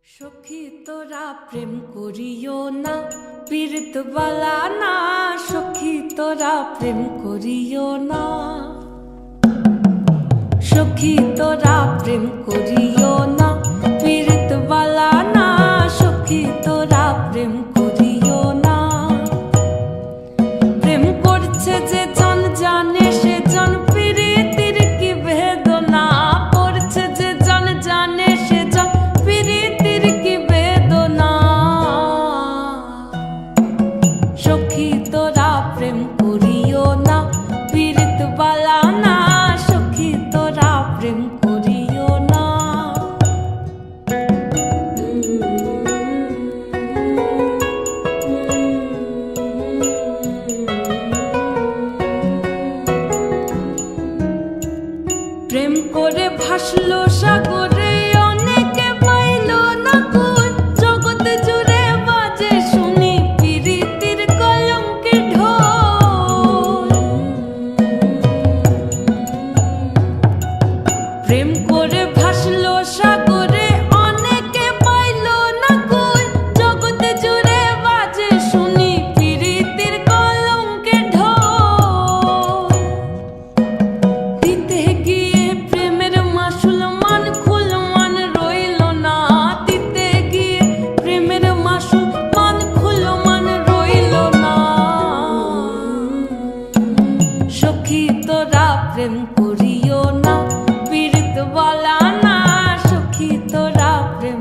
সখী তোরা প্রেম করিও না, পীড়িত বালা না। সখী তোরা প্রেম করিও না, সখী তোরা প্রেম করিও না, পীড়িত বালা না। সখী তোরা প্রেম করিও না। প্রেম করছে যে জন জানে সে জন পীড়িতির কি বেদনা। করছে যে জন জানে সে জন পীড়িতির কি বেদনা। সখী তোরা প্রেম করিও না, পীড়িত বালা না। সখী তোরা প্রেম করিও না। প্রেম করে ভাসলো সাগরে, অনেকে পাইল না কুল। জগৎ জুড়ে বাজে শুনি পীড়িতির কলঙ্কের ঢোল। প্রেম করে ভাসলো সাগরে, অনেকে পাইল না কুল। জগৎ জুড়ে বাজে শুনি পীড়িতির কলঙ্কের ঢোল। দিতে গিয়ে প্রেমের মাসুল মান খুল মান রইল না। দিতে গিয়ে প্রেমের মাসুল মান খুল মান রইল না। সখী তোরা প্রেম করিও না, পীড়িত বালা না। সখী তোরা প্রেম